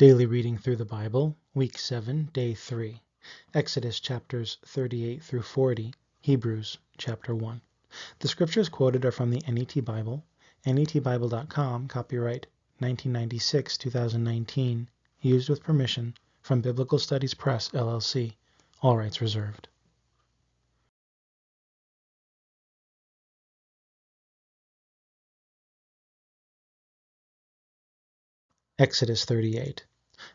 Daily reading through the Bible, Week 7, Day 3. Exodus chapters 38 through 40, Hebrews chapter 1. The scriptures quoted are from the NET Bible, netbible.com, copyright 1996-2019, used with permission from Biblical Studies Press, LLC. All rights reserved. Exodus 38.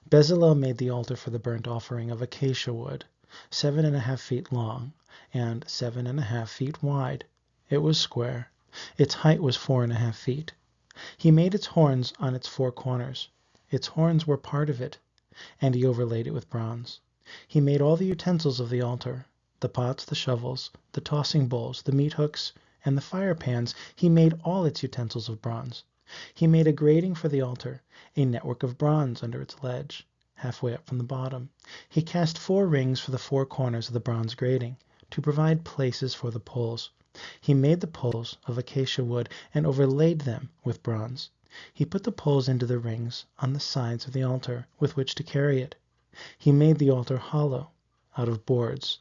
Bezalel made the altar for the burnt offering of acacia wood, 7.5 feet long, and 7.5 feet wide. It was square. Its height was 4.5 feet. He made its horns on its 4 corners. Its horns were part of it, and he overlaid it with bronze. He made all the utensils of the altar, the pots, the shovels, the tossing bowls, the meat hooks, and the fire pans. He made all its utensils of bronze. He made a grating for the altar, a network of bronze under its ledge, halfway up from the bottom. He cast 4 rings for the 4 corners of the bronze grating, to provide places for the poles. He made the poles of acacia wood and overlaid them with bronze. He put the poles into the rings on the sides of the altar with which to carry it. He made the altar hollow, out of boards.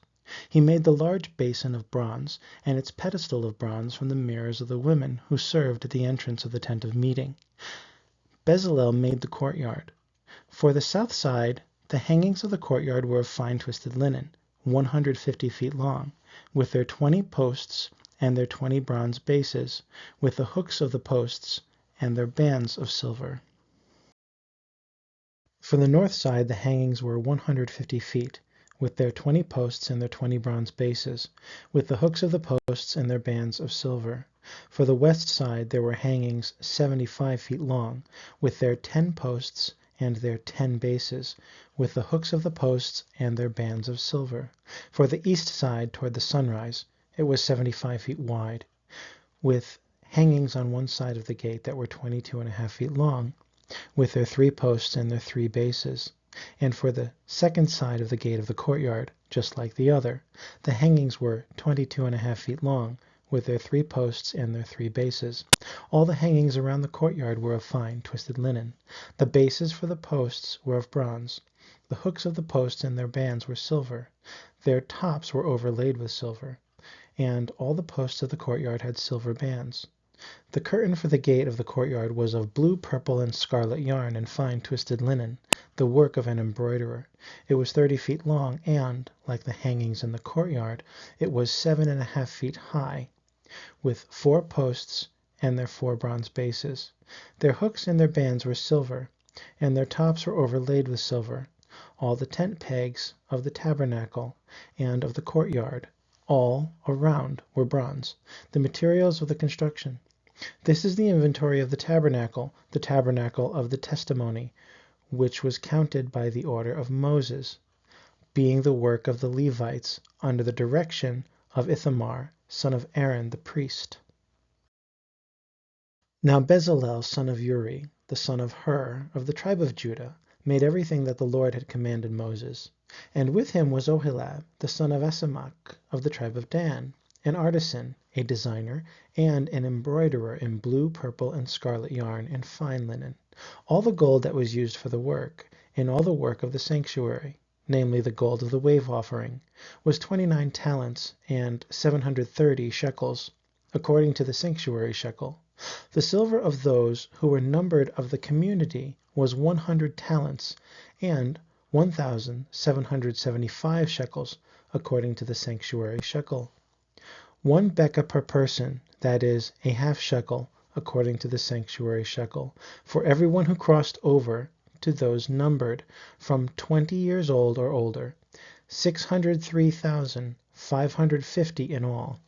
He made the large basin of bronze and its pedestal of bronze from the mirrors of the women who served at the entrance of the tent of meeting. Bezalel made the courtyard. For the south side, the hangings of the courtyard were of fine twisted linen, 150 feet long, with their 20 posts and their 20 bronze bases, with the hooks of the posts and their bands of silver. For the north side, the hangings were 150 feet, with their 20 posts and their 20 bronze bases, with the hooks of the posts and their bands of silver. For the west side there were hangings 75 feet long, with their 10 posts and their 10 bases, with the hooks of the posts and their bands of silver. For the east side, toward the sunrise, it was 75 feet wide, with hangings on one side of the gate that were 22.5 feet long, with their 3 posts and their 3 bases. And for the second side of the gate of the courtyard, just like the other, the hangings were 22.5 feet long, with their 3 posts and their 3 bases. All the hangings around the courtyard were of fine twisted linen. The bases for the posts were of bronze. The hooks of the posts and their bands were silver. Their tops were overlaid with silver, and all the posts of the courtyard had silver bands. The curtain for the gate of the courtyard was of blue, purple, and scarlet yarn and fine twisted linen, the work of an embroiderer. It was 30 feet long, and, like the hangings in the courtyard, it was 7.5 feet high, with 4 posts and their 4 bronze bases. Their hooks and their bands were silver, and their tops were overlaid with silver. All the tent pegs of the tabernacle and of the courtyard, all around, were bronze, the materials of the construction. This is the inventory of the tabernacle of the testimony, which was counted by the order of Moses, being the work of the Levites, under the direction of Ithamar, son of Aaron the priest. Now Bezalel, son of Uri, the son of Hur, of the tribe of Judah, made everything that the Lord had commanded Moses. And with him was Oholiab, the son of Ahisamach, of the tribe of Dan, an artisan, a designer, and an embroiderer in blue, purple, and scarlet yarn and fine linen. All the gold that was used for the work, in all the work of the sanctuary, namely the gold of the wave offering, was 29 talents and 730 shekels, according to the sanctuary shekel. The silver of those who were numbered of the community was 100 talents and 1,775 shekels, according to the sanctuary shekel. 1 bekah per person, that is, a half shekel, according to the sanctuary shekel, for everyone who crossed over, to those numbered from 20 years old or older, 603,550 in all.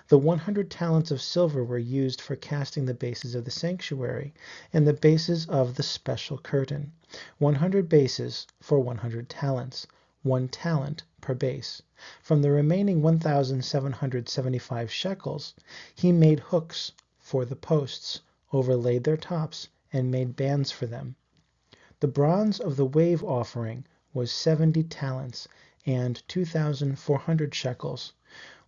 The 100 talents of silver were used for casting the bases of the sanctuary and the bases of the special curtain. 100 bases for 100 talents, 1 talent per base. From the remaining 1,775 shekels, he made hooks for the posts, overlaid their tops, and made bands for them. The bronze of the wave offering was 70 talents and 2,400 shekels.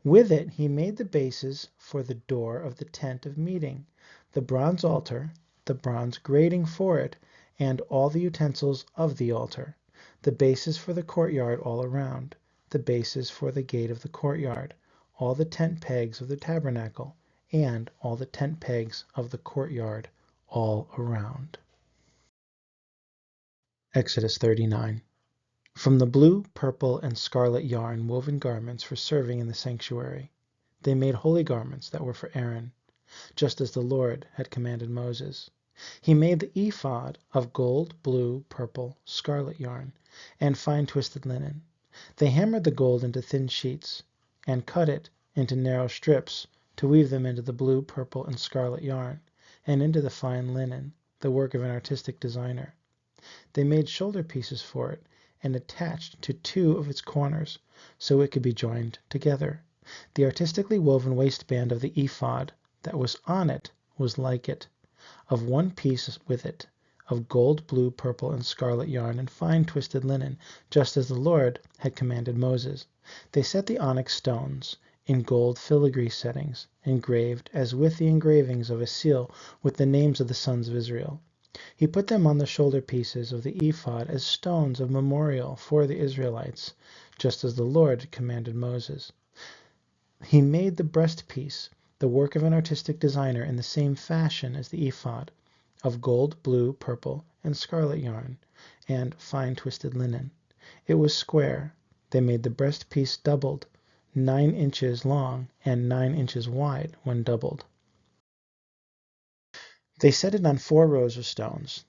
With it he made the bases for the door of the tent of meeting, the bronze altar, the bronze grating for it, and all the utensils of the altar, the bases for the courtyard all around, the bases for the gate of the courtyard, all the tent pegs of the tabernacle, and all the tent pegs of the courtyard all around. Exodus 39. From the blue, purple, and scarlet yarn woven garments for serving in the sanctuary, they made holy garments that were for Aaron, just as the Lord had commanded Moses. He made the ephod of gold, blue, purple, scarlet yarn, and fine twisted linen. They hammered the gold into thin sheets, and cut it into narrow strips to weave them into the blue, purple, and scarlet yarn, and into the fine linen, the work of an artistic designer. They made shoulder pieces for it, and attached to 2 of its corners, so it could be joined together. The artistically woven waistband of the ephod that was on it was like it, of one piece with it, of gold, blue, purple, and scarlet yarn and fine twisted linen, just as the Lord had commanded Moses. They set the onyx stones in gold filigree settings, engraved as with the engravings of a seal with the names of the sons of Israel. He put them on the shoulder pieces of the ephod as stones of memorial for the Israelites, just as the Lord had commanded Moses. He made the breastpiece, the work of an artistic designer, in the same fashion as the ephod, of gold, blue, purple, and scarlet yarn, and fine twisted linen. It was square. They made the breastpiece doubled, 9 inches long and 9 inches wide when doubled. They set it on 4 rows of stones,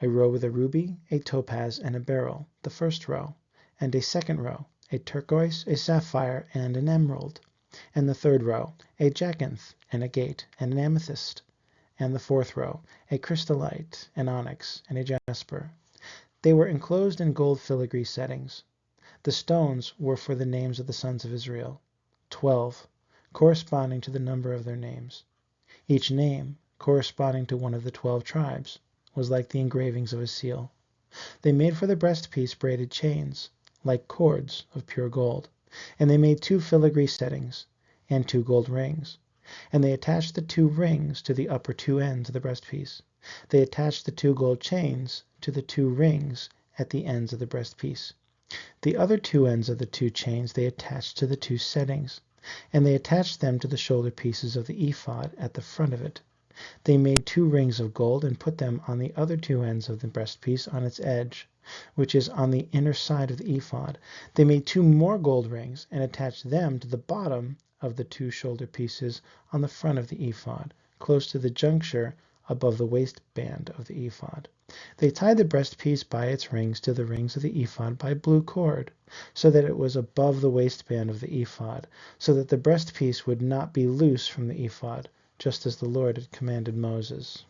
a row with a ruby, a topaz, and a beryl, the first row, and a second row, a turquoise, a sapphire, and an emerald, and the third row, a jacinth, and agate, and an amethyst, and the fourth row, a chrysolite, an onyx, and a jasper. They were enclosed in gold filigree settings. The stones were for the names of the sons of Israel, 12, corresponding to the number of their names. Each name, corresponding to one of the 12 tribes, was like the engravings of a seal. They made for the breastpiece braided chains, like cords of pure gold, and they made 2 filigree settings, and 2 gold rings. And they attached the 2 rings to the upper 2 ends of the breastpiece. They attached the 2 gold chains to the 2 rings at the ends of the breastpiece. The other 2 ends of the 2 chains they attached to the 2 settings, and they attached them to the shoulder pieces of the ephod at the front of it. They made 2 rings of gold and put them on the other 2 ends of the breastpiece on its edge, which is on the inner side of the ephod. They made 2 more gold rings and attached them to the bottom of the 2 shoulder pieces on the front of the ephod, close to the juncture above the waistband of the ephod. They tied the breastpiece by its rings to the rings of the ephod by blue cord, so that it was above the waistband of the ephod, so that the breastpiece would not be loose from the ephod, just as the Lord had commanded Moses.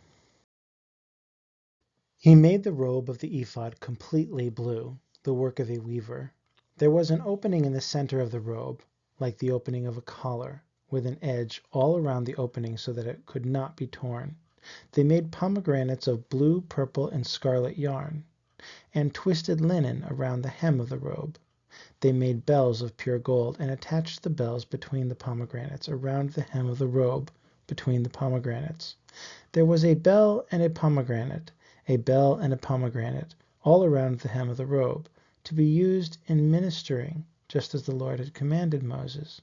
He made the robe of the ephod completely blue, the work of a weaver. There was an opening in the center of the robe, like the opening of a collar, with an edge all around the opening so that it could not be torn. They made pomegranates of blue, purple, and scarlet yarn, and twisted linen around the hem of the robe. They made bells of pure gold, and attached the bells between the pomegranates, around the hem of the robe, between the pomegranates. There was a bell and a pomegranate, all around the hem of the robe, to be used in ministering, just as the Lord had commanded Moses.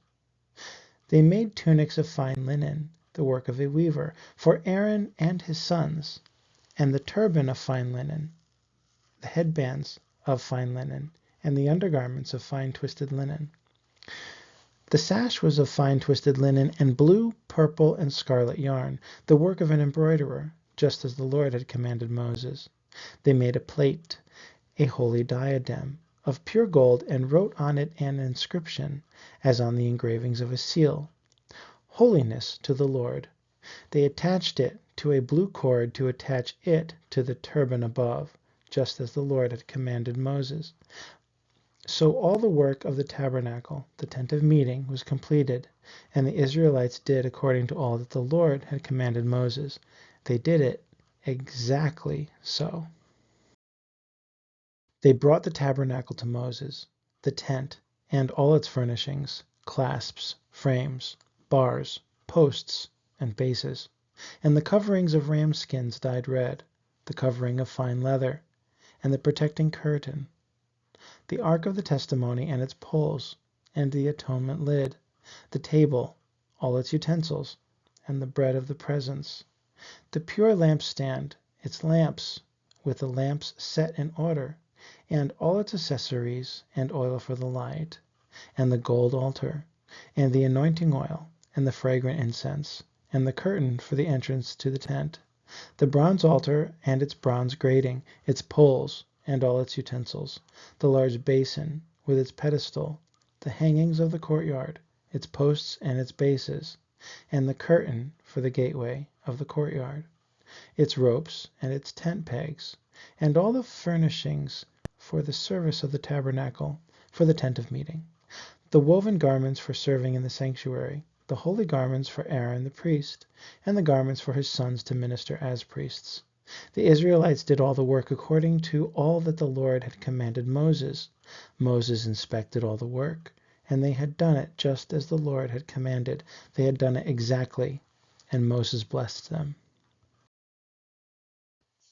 They made tunics of fine linen, the work of a weaver, for Aaron and his sons, and the turban of fine linen, the headbands of fine linen, and the undergarments of fine twisted linen. The sash was of fine twisted linen and blue, purple, and scarlet yarn, the work of an embroiderer, just as the Lord had commanded Moses. They made a plate, a holy diadem, of pure gold, and wrote on it an inscription, as on the engravings of a seal, "Holiness to the Lord." They attached it to a blue cord to attach it to the turban above, just as the Lord had commanded Moses. So all the work of the tabernacle, the tent of meeting, was completed, and the Israelites did according to all that the Lord had commanded Moses. They did it exactly so. They brought the tabernacle to Moses, the tent, and all its furnishings, clasps, frames, bars, posts, and bases, and the coverings of ram skins dyed red, the covering of fine leather, and the protecting curtain, the ark of the testimony and its poles, and the atonement lid, the table, all its utensils, and the bread of the presence, the pure lampstand, its lamps, with the lamps set in order, and all its accessories, and oil for the light, and the gold altar, and the anointing oil, and the fragrant incense, and the curtain for the entrance to the tent, the bronze altar and its bronze grating, its poles, and all its utensils, the large basin with its pedestal, the hangings of the courtyard, its posts and its bases, and the curtain for the gateway of the courtyard, its ropes and its tent pegs, and all the furnishings for the service of the tabernacle, for the tent of meeting, the woven garments for serving in the sanctuary, the holy garments for Aaron the priest, and the garments for his sons to minister as priests. The Israelites did all the work according to all that the Lord had commanded Moses. Moses inspected all the work, and they had done it just as the Lord had commanded. They had done it exactly, and Moses blessed them.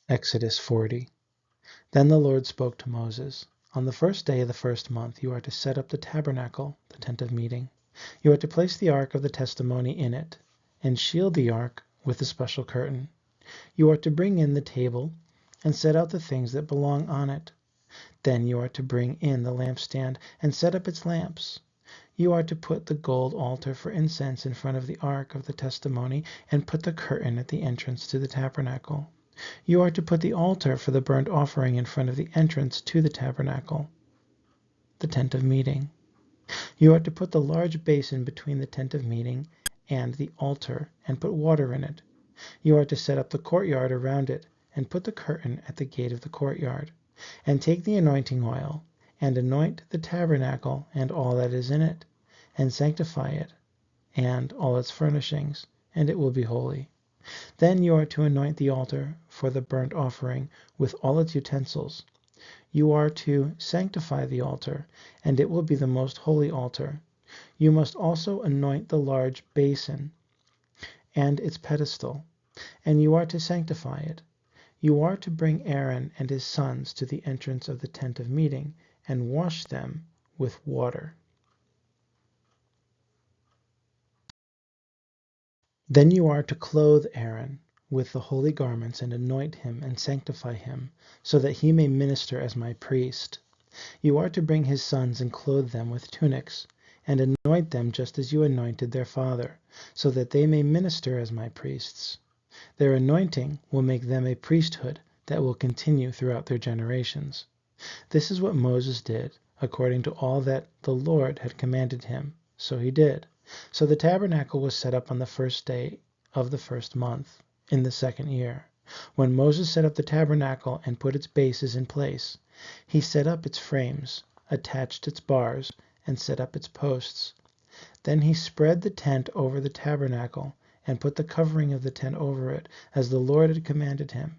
Exodus 40. Then the Lord spoke to Moses. On the first day of the first month you are to set up the tabernacle, the tent of meeting. You are to place the ark of the testimony in it, and shield the ark with a special curtain. You are to bring in the table, and set out the things that belong on it. Then you are to bring in the lampstand, and set up its lamps. You are to put the gold altar for incense in front of the ark of the testimony, and put the curtain at the entrance to the tabernacle. You are to put the altar for the burnt offering in front of the entrance to the tabernacle, the tent of meeting. You are to put the large basin between the tent of meeting and the altar, and put water in it. You are to set up the courtyard around it, and put the curtain at the gate of the courtyard, and take the anointing oil, and anoint the tabernacle and all that is in it, and sanctify it, and all its furnishings, and it will be holy. Then you are to anoint the altar for the burnt offering with all its utensils. You are to sanctify the altar, and it will be the most holy altar. You must also anoint the large basin and its pedestal, and you are to sanctify it. You are to bring Aaron and his sons to the entrance of the tent of meeting, and wash them with water. Then you are to clothe Aaron with the holy garments, and anoint him and sanctify him, so that he may minister as my priest. You are to bring his sons and clothe them with tunics, and anoint them just as you anointed their father, so that they may minister as my priests. Their anointing will make them a priesthood that will continue throughout their generations. This is what Moses did, according to all that the Lord had commanded him. So he did. So the tabernacle was set up on the first day of the first month, in the second year. When Moses set up the tabernacle and put its bases in place, he set up its frames, attached its bars, and set up its posts. Then he spread the tent over the tabernacle, and put the covering of the tent over it, as the Lord had commanded him.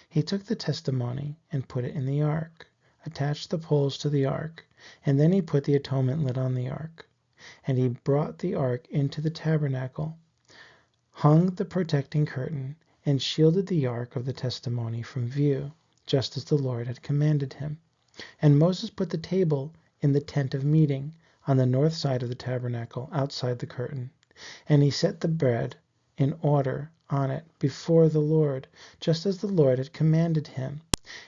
He took the testimony and put it in the ark, attached the poles to the ark, and then he put the atonement lid on the ark. And he brought the ark into the tabernacle, hung the protecting curtain, and shielded the ark of the testimony from view, just as the Lord had commanded him. And Moses put the table in the tent of meeting, on the north side of the tabernacle, outside the curtain. And he set the bread in order on it before the Lord, just as the Lord had commanded him.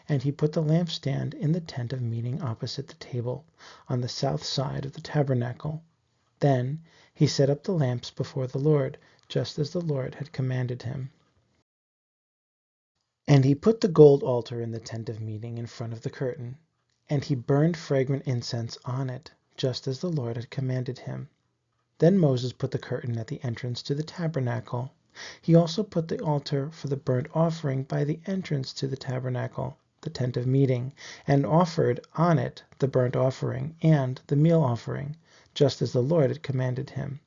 And he put the lampstand in the tent of meeting opposite the table, on the south side of the tabernacle. Then he set up the lamps before the Lord, just as the Lord had commanded him. And he put the gold altar in the tent of meeting in front of the curtain, and he burned fragrant incense on it, just as the Lord had commanded him. Then Moses put the curtain at the entrance to the tabernacle. He also put the altar for the burnt offering by the entrance to the tabernacle, the tent of meeting, and offered on it the burnt offering and the meal offering, just as the Lord had commanded him.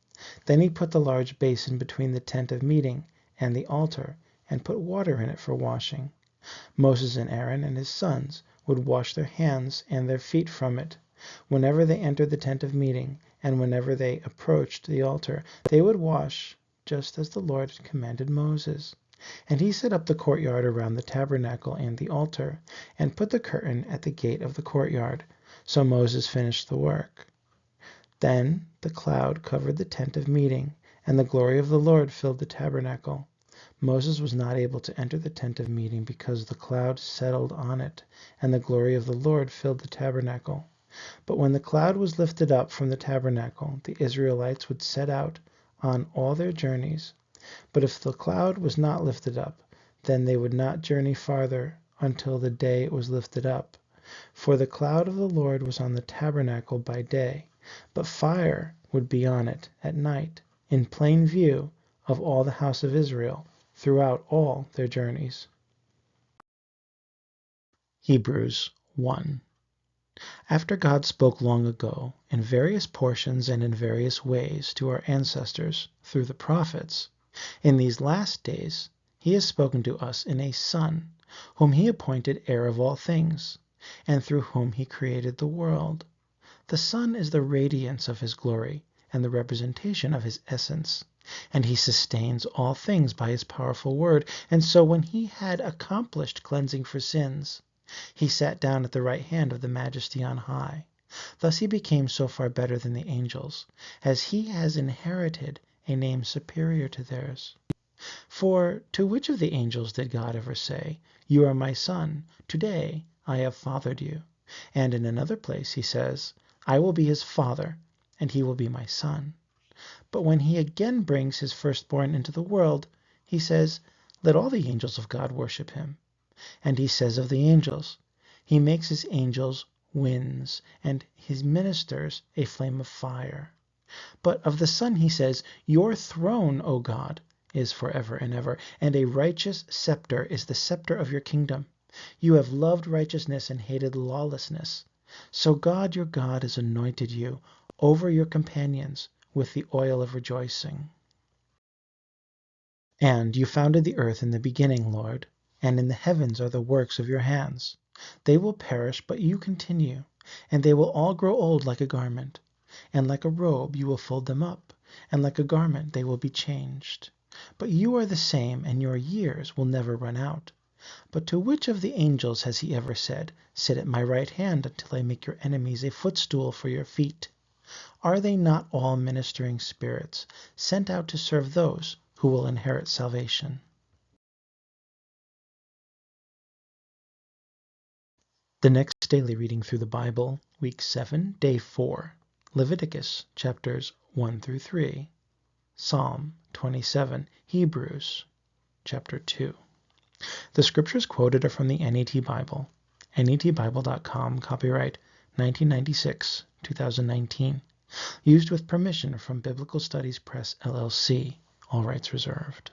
Then he put the large basin between the tent of meeting and the altar, and put water in it for washing. Moses and Aaron and his sons would wash their hands and their feet from it. Whenever they entered the tent of meeting, and whenever they approached the altar, they would wash, just as the Lord had commanded Moses. And he set up the courtyard around the tabernacle and the altar, and put the curtain at the gate of the courtyard. So Moses finished the work. Then the cloud covered the tent of meeting, and the glory of the Lord filled the tabernacle. Moses was not able to enter the tent of meeting because the cloud settled on it, and the glory of the Lord filled the tabernacle. But when the cloud was lifted up from the tabernacle, the Israelites would set out on all their journeys. But if the cloud was not lifted up, then they would not journey farther until the day it was lifted up. For the cloud of the Lord was on the tabernacle by day, but fire would be on it at night, in plain view of all the house of Israel, throughout all their journeys. Hebrews 1. After God spoke long ago, in various portions and in various ways, to our ancestors through the prophets, in these last days he has spoken to us in a Son, whom he appointed heir of all things, and through whom he created the world. The Son is the radiance of his glory and the representation of his essence, and he sustains all things by his powerful word. And so when he had accomplished cleansing for sins, he sat down at the right hand of the Majesty on high. Thus he became so far better than the angels, as he has inherited a name superior to theirs. For to which of the angels did God ever say, "You are my son, today I have fathered you"? And in another place he says, "I will be his father, and he will be my son." But when he again brings his firstborn into the world, he says, "Let all the angels of God worship him." And he says of the angels, "He makes his angels winds, and his ministers a flame of fire." But of the Son he says, "Your throne, O God, is forever and ever, and a righteous scepter is the scepter of your kingdom. You have loved righteousness and hated lawlessness. So God your God has anointed you over your companions with the oil of rejoicing." And you founded the earth in the beginning, Lord, and in the heavens are the works of your hands. They will perish, but you continue, and they will all grow old like a garment. And like a robe you will fold them up, and like a garment they will be changed. But you are the same, and your years will never run out. But to which of the angels has he ever said, "Sit at my right hand until I make your enemies a footstool for your feet"? Are they not all ministering spirits, sent out to serve those who will inherit salvation? The next daily reading through the Bible, week 7, day 4, Leviticus chapters 1 through 3, Psalm 27, Hebrews chapter 2. The scriptures quoted are from the NET Bible, netbible.com, copyright 1996, 2019, used with permission from Biblical Studies Press, LLC, all rights reserved.